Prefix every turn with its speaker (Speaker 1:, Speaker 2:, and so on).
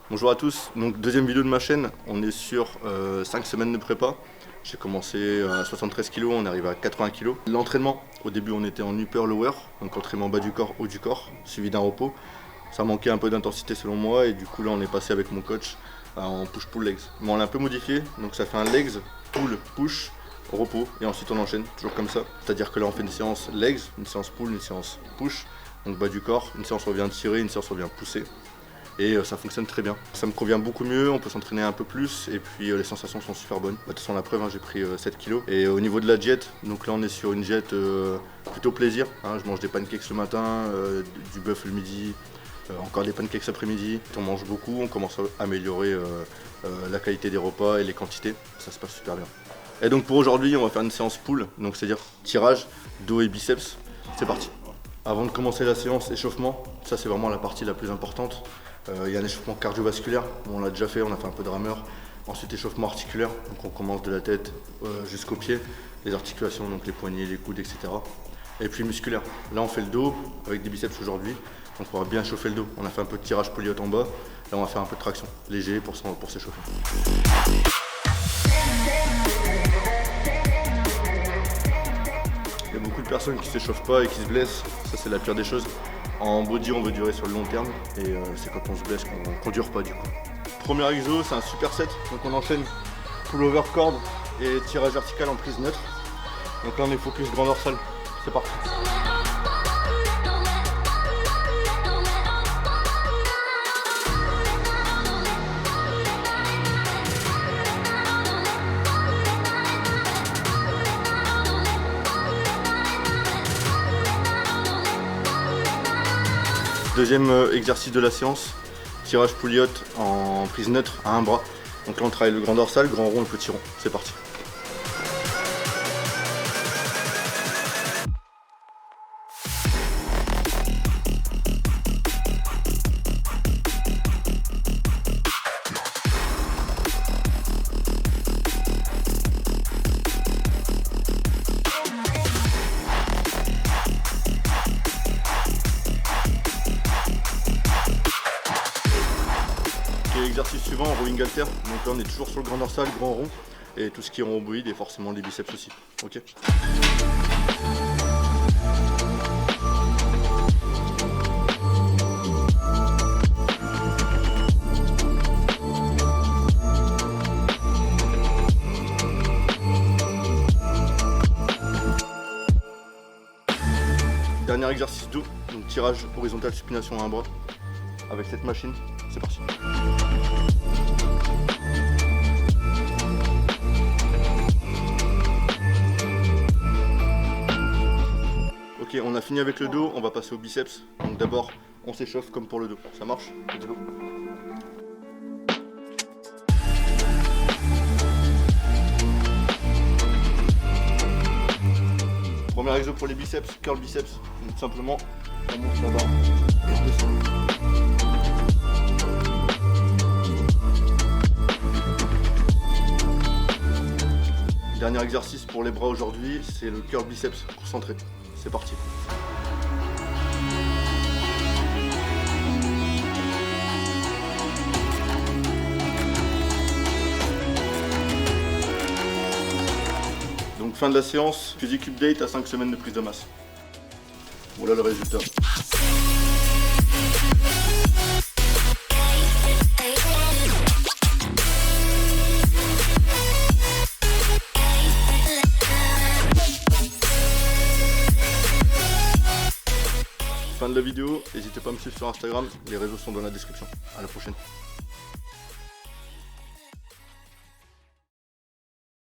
Speaker 1: Bonjour à tous, donc deuxième vidéo de ma chaîne, on est sur 5 semaines de prépa. J'ai commencé à 73 kg, on est arrivé à 80 kg. L'entraînement, au début on était en upper lower, donc entraînement bas du corps, haut du corps, suivi d'un repos. Ça manquait un peu d'intensité selon moi et du coup là on est passé avec mon coach en push-pull legs. Mais on l'a un peu modifié, donc ça fait un legs, pull, push, repos et ensuite on enchaîne, toujours comme ça. C'est-à-dire que là on fait une séance legs, une séance pull, une séance push, donc bas du corps, une séance on vient tirer, une séance on vient pousser. Et ça fonctionne très bien. Ça me convient beaucoup mieux, on peut s'entraîner un peu plus et puis les sensations sont super bonnes. De toute façon la preuve, j'ai pris 7 kg. Et au niveau de la diète, donc là on est sur une diète plutôt plaisir. Je mange des pancakes le matin, du bœuf le midi, encore des pancakes l'après-midi. On mange beaucoup, on commence à améliorer la qualité des repas et les quantités. Ça se passe super bien. Et donc pour aujourd'hui, on va faire une séance pull, donc c'est-à-dire tirage, dos et biceps. C'est parti. Avant de commencer la séance échauffement, ça c'est vraiment la partie la plus importante. Il y a un échauffement cardiovasculaire, on l'a déjà fait, on a fait un peu de rameur. Ensuite échauffement articulaire, donc on commence de la tête jusqu'aux pieds, les articulations, donc les poignets, les coudes, etc. Et puis musculaire, là on fait le dos avec des biceps aujourd'hui, donc on va bien chauffer le dos. On a fait un peu de tirage polyote en bas, là on va faire un peu de traction, léger pour s'échauffer. Il y a beaucoup de personnes qui ne s'échauffent pas et qui se blessent, ça c'est la pire des choses. En body on veut durer sur le long terme et c'est quand on se blesse qu'on dure pas du coup. Premier exo, c'est un superset, donc on enchaîne pull-over cord et tirage vertical en prise neutre. Donc là on est focus grand dorsal, c'est parti. Deuxième exercice de la séance, tirage pouliot en prise neutre à un bras. Donc là on travaille le grand dorsal, grand rond et petit rond. C'est parti. Exercice suivant, rowing halter, donc là on est toujours sur le grand dorsal, grand rond, et tout ce qui est rhomboïde et forcément les biceps aussi. Ok. Dernier exercice dos, donc tirage horizontal supination à un bras avec cette machine, c'est parti. Ok, on a fini avec le dos, on va passer au biceps. Donc d'abord, on s'échauffe comme pour le dos. Ça marche? Let's go. Premier exo pour les biceps, curl biceps. Donc tout simplement, on monte la barre et on descend. Dernier exercice pour les bras aujourd'hui, c'est le curl biceps concentré. C'est parti. Donc fin de la séance, physique update à 5 semaines de prise de masse. Voilà le résultat. Fin de la vidéo, n'hésitez pas à me suivre sur Instagram, les réseaux sont dans la description. À la prochaine.